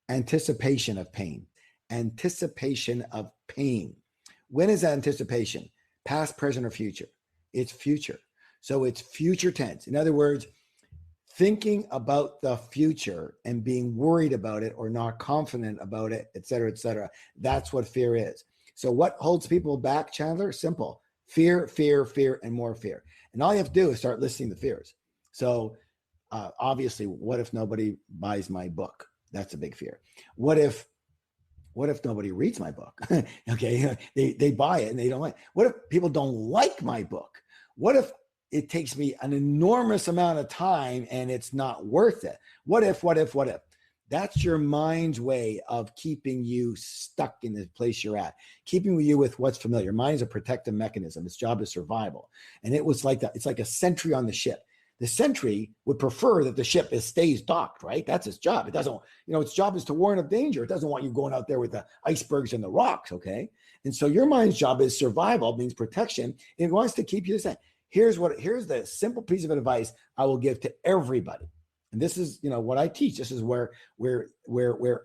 anticipation of pain. Anticipation of pain. When is that anticipation? Past, present, or future? It's future. So it's future tense. In other words, thinking about the future and being worried about it or not confident about it, et cetera, et cetera. That's what fear is. So what holds people back, Chandler? Simple. Fear, fear, fear, and more fear. And all you have to do is start listing the fears. So obviously, what if nobody buys my book? That's a big fear. What if nobody reads my book? Okay, they buy it and they don't like it. What if people don't like my book? What if it takes me an enormous amount of time and it's not worth it? What if? That's your mind's way of keeping you stuck in the place you're at, keeping you with what's familiar. Mind is a protective mechanism. Its job is survival. And it was like that. It's like a sentry on the ship. The sentry would prefer that the ship stays docked, right? That's its job. It doesn't, its job is to warn of danger. It doesn't want you going out there with the icebergs and the rocks, okay? And so your mind's job is survival, means protection. It wants to keep you the same. Here's the simple piece of advice I will give to everybody. And this is, what I teach. This is where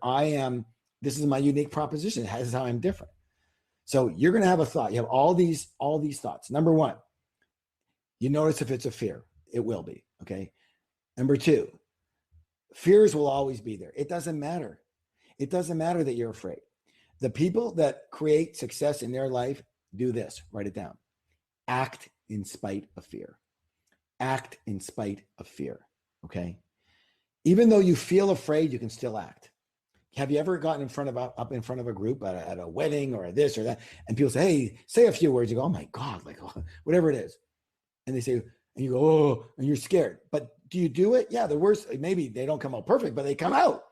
I am. This is my unique proposition. This is how I'm different. So you're going to have a thought. You have all these thoughts. Number 1, you notice if it's a fear. It will be, okay? Number 2, fears will always be there. It doesn't matter. It doesn't matter that you're afraid. The people that create success in their life do this, write it down. Act in spite of fear. Act in spite of fear. Okay. Even though you feel afraid, you can still act. Have you ever gotten up in front of a group at a wedding or this or that, and people say, hey, say a few words. You go, oh my God, like whatever it is. And they say, and you go, oh, and you're scared. But do you do it? Yeah, the worst, maybe they don't come out perfect, but they come out.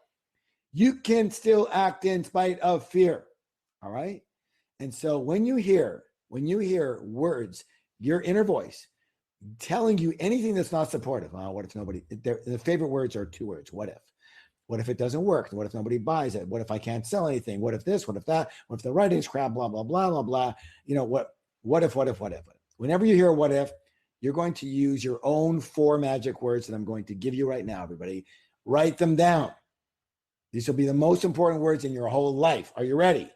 You can still act in spite of fear. All right. And so when you hear words, your inner voice telling you anything that's not supportive, what if nobody, the favorite words are two words. What if? What if it doesn't work? What if nobody buys it? What if I can't sell anything? What if this? What if that? What if the writing's crap? Blah, blah, blah, blah, blah. You know, what if? Whenever you hear what if, you're going to use your own 4 magic words that I'm going to give you right now, everybody. Write them down. These will be the most important words in your whole life. Are you ready?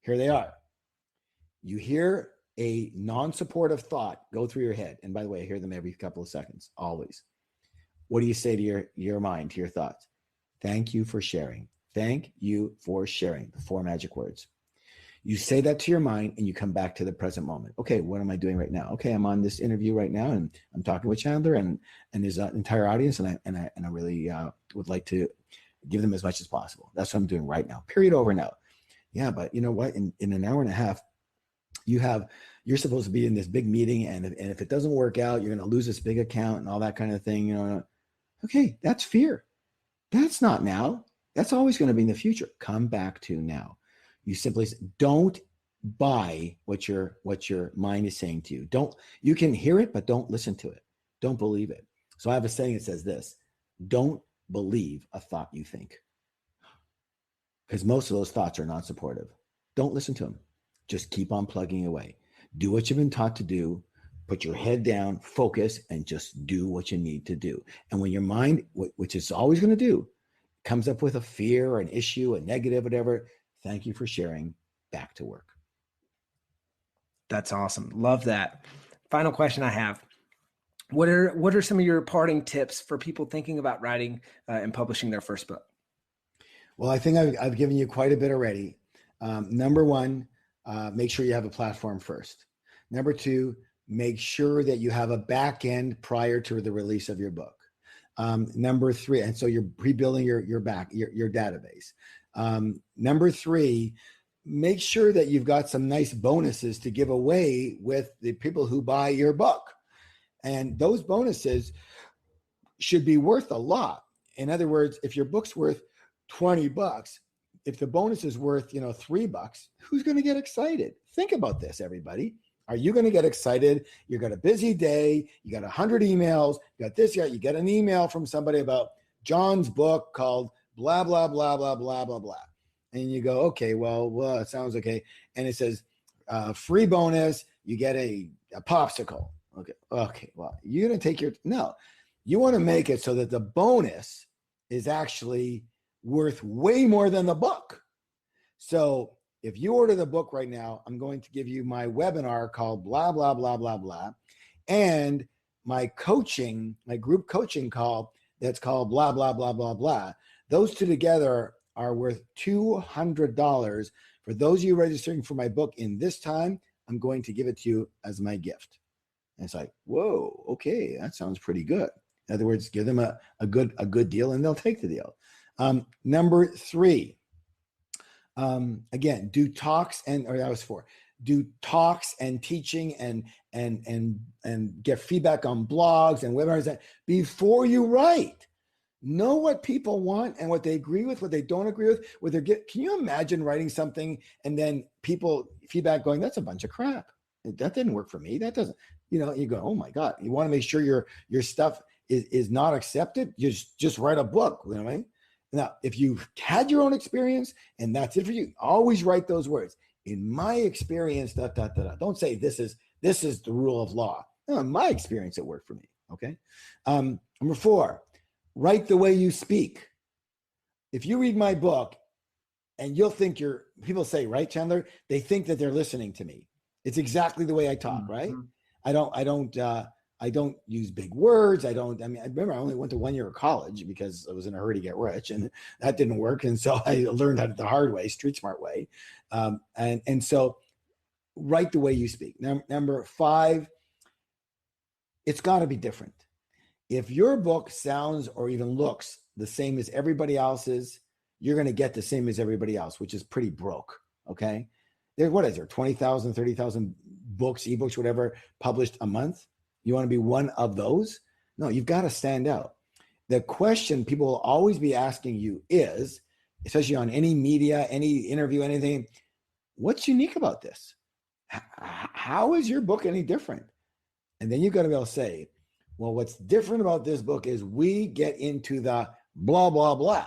Here they are. You hear a non-supportive thought go through your head. And by the way, I hear them every couple of seconds, always. What do you say to your mind, to your thoughts? Thank you for sharing. Thank you for sharing. The 4 magic words. You say that to your mind and you come back to the present moment. Okay, what am I doing right now? Okay, I'm on this interview right now and I'm talking with Chandler and his entire audience, and I really would like to give them as much as possible. That's what I'm doing right now. Period, over and out. Yeah, but you know what? In an hour and a half, you're supposed to be in this big meeting, and if it doesn't work out, you're going to lose this big account and all that kind of thing. You know, okay, that's fear. That's not now. That's always going to be in the future. Come back to now. You simply don't buy what your mind is saying to you. You can hear it, but don't listen to it. Don't believe it. So I have a saying that says this: don't believe a thought you think. Because most of those thoughts are not supportive. Don't listen to them. Just keep on plugging away. Do what you've been taught to do. Put your head down, focus, and just do what you need to do. And when your mind, which it's always going to do, comes up with a fear or an issue, a negative, whatever, thank you for sharing. Back to work. That's awesome. Love that. Final question I have. What are some of your parting tips for people thinking about writing and publishing their first book? Well, I think I've given you quite a bit already. Number 1, make sure you have a platform first. Number 2, make sure that you have a back end prior to the release of your book. Number 3, and so you're rebuilding your database. Number 3, make sure that you've got some nice bonuses to give away with the people who buy your book. And those bonuses should be worth a lot. In other words, if your book's worth $20, if the bonus is worth, $3, who's going to get excited? Think about this, everybody. Are you going to get excited? You got a busy day. You got 100 emails. You got this. You get an email from somebody about John's book called blah, blah, blah, blah, blah, blah, blah. And you go, okay, well, it sounds okay. And it says, free bonus, you get a popsicle. Okay. Well, you're going to take no, you want to make it so that the bonus is actually worth way more than the book. So if you order the book right now, I'm going to give you my webinar called blah, blah, blah, blah, blah. And my group coaching call that's called blah, blah, blah, blah, blah. Those two together are worth $200. For those of you registering for my book in this time, I'm going to give it to you as my gift. And it's like, whoa, okay, that sounds pretty good. In other words, give them a good deal and they'll take the deal. Number 3, again, do talks do talks and teaching and get feedback on blogs and webinars before you write. Know what people want and what they agree with, what they don't agree with, can you imagine writing something and then people feedback going, that's a bunch of crap. That didn't work for me. That doesn't, you go, oh my God, you want to make sure your stuff is not accepted. You just write a book. You know what I mean? Now, if you've had your own experience and that's it for you, always write those words. In my experience, Don't say this is the rule of law. No, in my experience, it worked for me. Okay. Number 4, write the way you speak. If you read my book and you'll think people say, right, Chandler, they think that they're listening to me. It's exactly the way I talk, right? I don't use big words. I remember I only went to 1 year of college because I was in a hurry to get rich and that didn't work. And so I learned how to the hard way, street smart way. And so write the way you speak. Number 5, it's got to be different. If your book sounds or even looks the same as everybody else's, you're going to get the same as everybody else, which is pretty broke. Okay. What is there? 20,000, 30,000 books, ebooks, whatever, published a month. You want to be one of those? No, you've got to stand out. The question people will always be asking you is, especially on any media, any interview, anything, what's unique about this? How is your book any different? And then you've got to be able to say, well, what's different about this book is we get into the blah, blah, blah.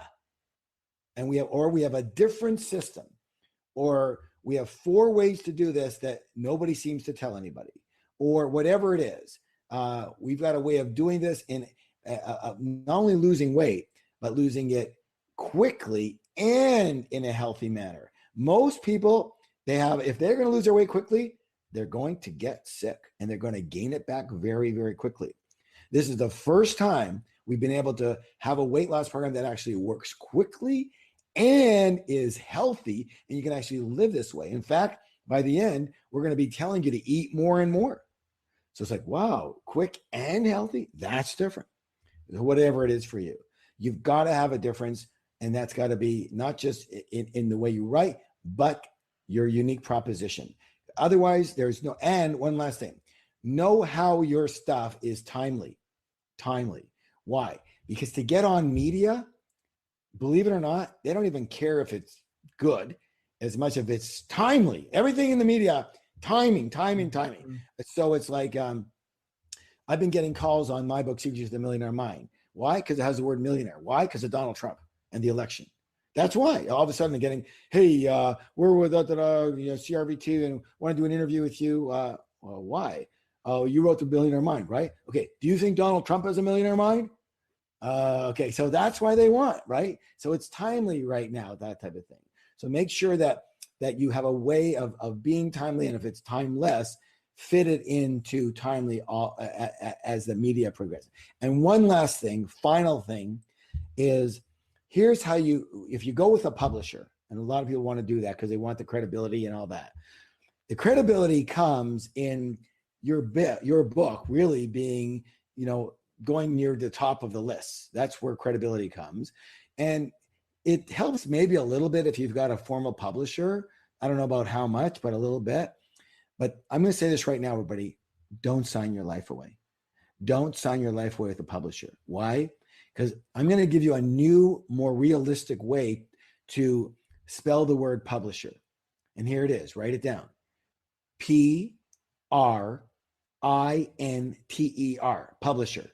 And we have a different system, or we have 4 ways to do this that nobody seems to tell anybody, or whatever it is. We've got a way of doing this in not only losing weight, but losing it quickly and in a healthy manner. Most people, if they're going to lose their weight quickly, they're going to get sick and they're going to gain it back very, very quickly. This is the first time we've been able to have a weight loss program that actually works quickly and is healthy, and you can actually live this way. In fact, by the end, we're going to be telling you to eat more and more. So it's like, wow, quick and healthy, that's different. Whatever it is for you, you've got to have a difference, and that's got to be not just in the way you write, but your unique proposition. Otherwise, there's no, and one last thing, know how your stuff is timely. Why? Because to get on media, believe it or not, they don't even care if it's good as much as it's timely. Everything in the media, timing. So it's like, I've been getting calls on my book, Secrets of the Millionaire Mind. Why? Because it has the word millionaire. Why? Because of Donald Trump and the election. That's why. All of a sudden, they're getting, hey, we're with CRV2 and want to do an interview with you. Well, why? Oh, you wrote the Millionaire Mind, right? Okay. Do you think Donald Trump has a millionaire mind? Okay. So that's why they want, right? So it's timely right now, that type of thing. So make sure that you have a way of being timely. And if it's timeless, fit it into timely as the media progresses. And one last thing, final thing is, here's how if you go with a publisher, and a lot of people want to do that because they want the credibility and all that. The credibility comes in your book really being, going near the top of the list. That's where credibility comes. And it helps maybe a little bit if you've got a formal publisher. I don't know about how much, but a little bit. But I'm going to say this right now, everybody, don't sign your life away. Don't sign your life away with a publisher. Why? Because I'm going to give you a new, more realistic way to spell the word publisher. And here it is. Write it down. P-R-I-N-T-E-R, publisher.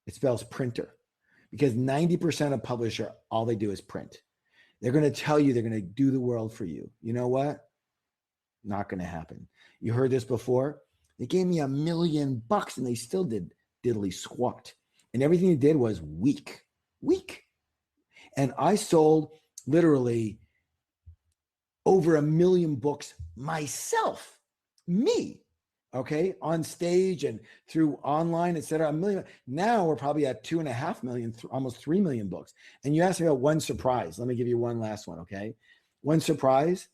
It spells printer. Because 90% of publisher, all they do is print. They're going to tell you they're going to do the world for you. You know what? Not going to happen. You heard this before? They gave me $1 million and they still did diddly squat. And everything they did was weak. And I sold literally over 1 million books myself, me, okay, on stage and through online, et cetera. 1 million. Now we're probably at 2.5 million, almost 3 million books. And you asked me about one surprise. Let me give you one last one, okay? One surprise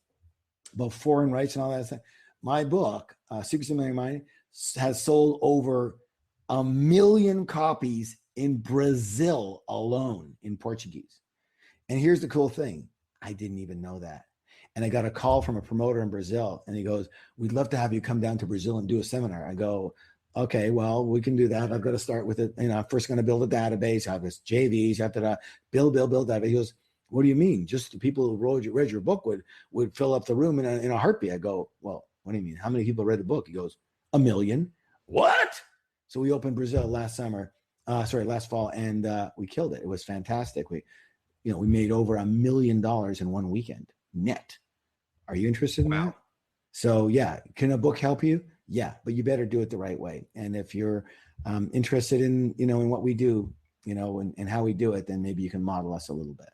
about foreign rights and all that stuff. My book, Secrets of the Millionaire Mind, has sold over 1 million copies in Brazil alone, in Portuguese. And here's the cool thing. I didn't even know that. And I got a call from a promoter in Brazil, and he goes, we'd love to have you come down to Brazil and do a seminar. I go, okay, well, we can do that. I've got to start with it. I'm first going to build a database. I have this JVs. You have to build database. He goes, what do you mean? Just the people who read your book would fill up the room in a heartbeat. I go, well, what do you mean? How many people read the book? He goes, 1 million. What? So we opened Brazil last fall, and we killed it. It was fantastic. We made over $1 million in one weekend net. Are you interested in that? So yeah, can a book help you? Yeah, but you better do it the right way. And if you're interested in, in what we do, and how we do it, then maybe you can model us a little bit.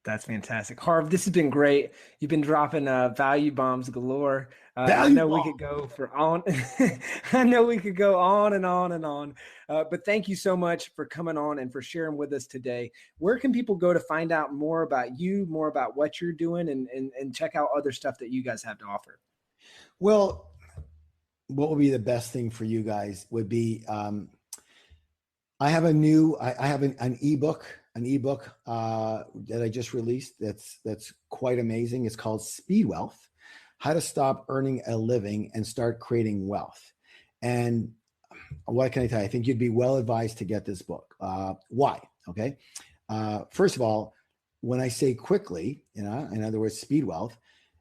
That's fantastic. Harv, this has been great. You've been dropping value bombs galore. I Value know we bomb. could go for on. I know we could go on and on and on. But thank you so much for coming on and for sharing with us today. Where can people go to find out more about you, more about what you're doing, and check out other stuff that you guys have to offer? Well, what would be the best thing for you guys would be, I have an ebook that I just released. That's quite amazing. It's called Speed Wealth: How to Stop Earning a Living and Start Creating Wealth. And what can I tell you? I think you'd be well advised to get this book. Why? Okay. First of all, when I say quickly, in other words, speed wealth,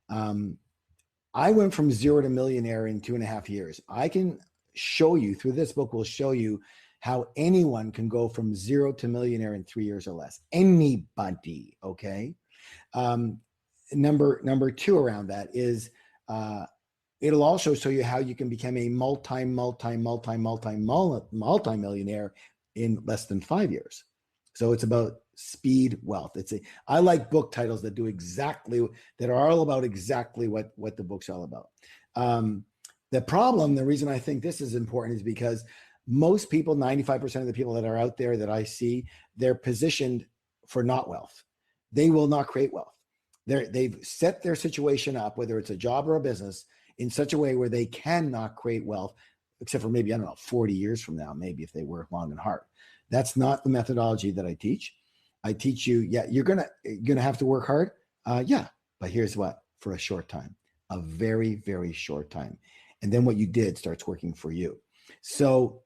I went from 0 to millionaire in 2.5 years. I can show you through this book, will show you how anyone can go from 0 to millionaire in 3 years or less. Anybody. Okay. Number two around that is, it'll also show you how you can become a multi-millionaire in less than 5 years. So it's about speed wealth. I like book titles that are all about exactly what the book's all about. The reason I think this is important is because most people, 95% of the people that are out there that I see, they're positioned for not wealth. They will not create wealth. They've set their situation up, whether it's a job or a business, in such a way where they cannot create wealth, except for maybe, 40 years from now, maybe if they work long and hard. That's not the methodology that I teach. I teach you, you're gonna have to work hard. But here's what, for a short time, a very, very short time. And then what you did starts working for you. So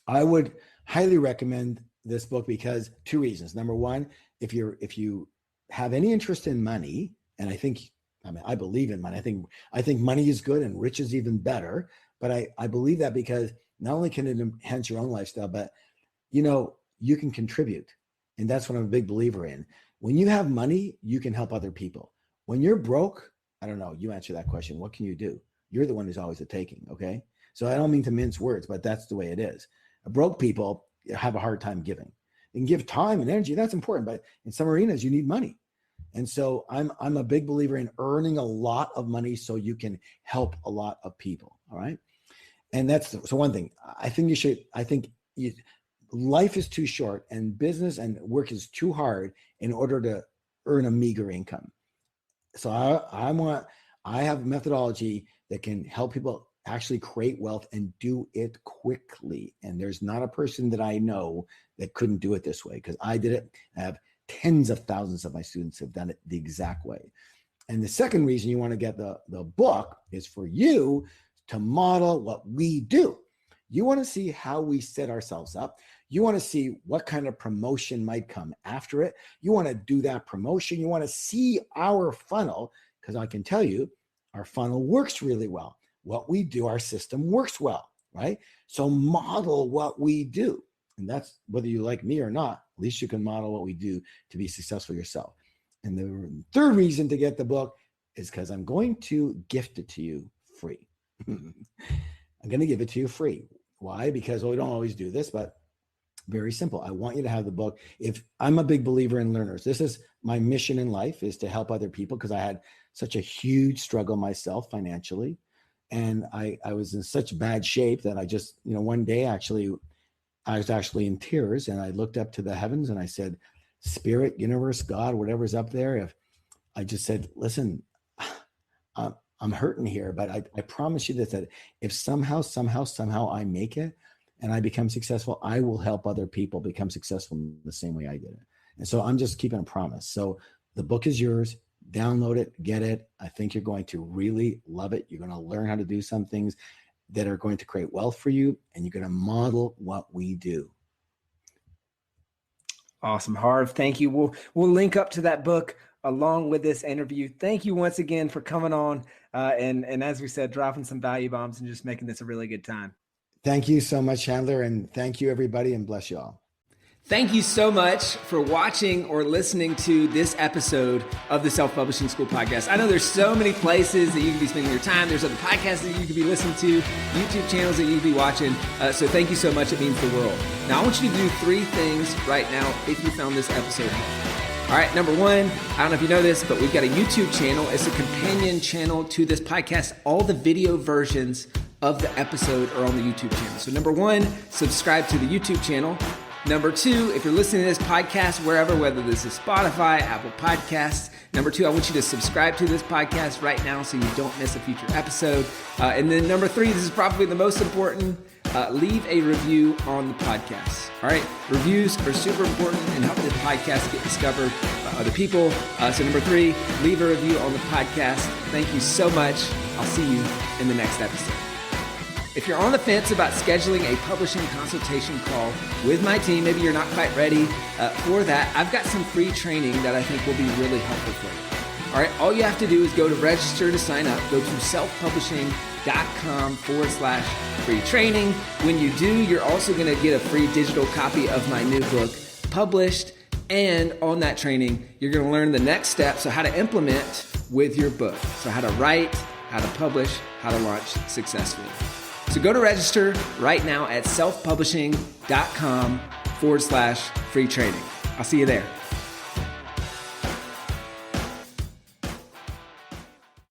I would highly recommend this book because 2 reasons. Number one, if you have any interest in money, and I believe in money. I think money is good and rich is even better. But I believe that because not only can it enhance your own lifestyle, but you can contribute. And that's what I'm a big believer in. When you have money, you can help other people. When you're broke, I don't know, you answer that question. What can you do? You're the one who's always the taking. Okay. So I don't mean to mince words, but that's the way it is. Broke people have a hard time giving. They can give time and energy. That's important. But in some arenas, you need money. And so I'm a big believer in earning a lot of money so you can help a lot of people. All right. And so one thing life is too short and business and work is too hard in order to earn a meager income. So I have a methodology that can help people actually create wealth and do it quickly. And there's not a person that I know that couldn't do it this way, because I did it. I have tens of thousands of my students have done it the exact way. And the second reason you want to get the book is for you to model what we do. You want to see how we set ourselves up. You want to see what kind of promotion might come after it. You want to do that promotion. You want to see our funnel, because I can tell you our funnel works really well. What we do, our system works well, right? So model what we do. And that's whether you like me or not, at least you can model what we do to be successful yourself. And the third reason to get the book is because I'm going to gift it to you free. I'm going to give it to you free. Why? Because we don't always do this, but very simple. I want you to have the book. If I'm a big believer in learners, this is my mission in life, is to help other people, because I had such a huge struggle myself financially. And I was in such bad shape that I just, one day I was actually in tears, and I looked up to the heavens and I said, Spirit, universe, God, whatever's up there. I just said, listen, I'm hurting here, but I promise you this, that if somehow I make it and I become successful, I will help other people become successful in the same way I did it. And so I'm just keeping a promise. So the book is yours. Download it, get it. I think you're going to really love it. You're going to learn how to do some things that are going to create wealth for you, and you're going to model what we do. Awesome, Harv. Thank you. We'll link up to that book along with this interview. Thank you once again for coming on, and as we said, dropping some value bombs and just making this a really good time. Thank you so much, Chandler, and thank you, everybody, and bless you all. Thank you so much for watching or listening to this episode of the Self-Publishing School podcast. I know there's so many places that you can be spending your time. There's other podcasts that you could be listening to, YouTube channels that you could be watching. So thank you so much. It means the world. Now, I want you to do 3 things right now if you found this episode helpful. All right, number one, I don't know if you know this, but we've got a YouTube channel. It's a companion channel to this podcast. All the video versions of the episode are on the YouTube channel. So number one, subscribe to the YouTube channel. Number two, if you're listening to this podcast wherever, whether this is Spotify, Apple Podcasts, number two, I want you to subscribe to this podcast right now so you don't miss a future episode. And then number three, this is probably the most important, leave a review on the podcast. All right, reviews are super important and help this podcast get discovered by other people. So number three, leave a review on the podcast. Thank you so much. I'll see you in the next episode. If you're on the fence about scheduling a publishing consultation call with my team, maybe you're not quite ready for that, I've got some free training that I think will be really helpful for you. All right, all you have to do is go to register to sign up. Go to selfpublishing.com/free training. When you do, you're also going to get a free digital copy of my new book, Published. And on that training, you're going to learn the next steps, so how to implement with your book. So how to write, how to publish, how to launch successfully. So go to register right now at selfpublishing.com/free training. I'll see you there.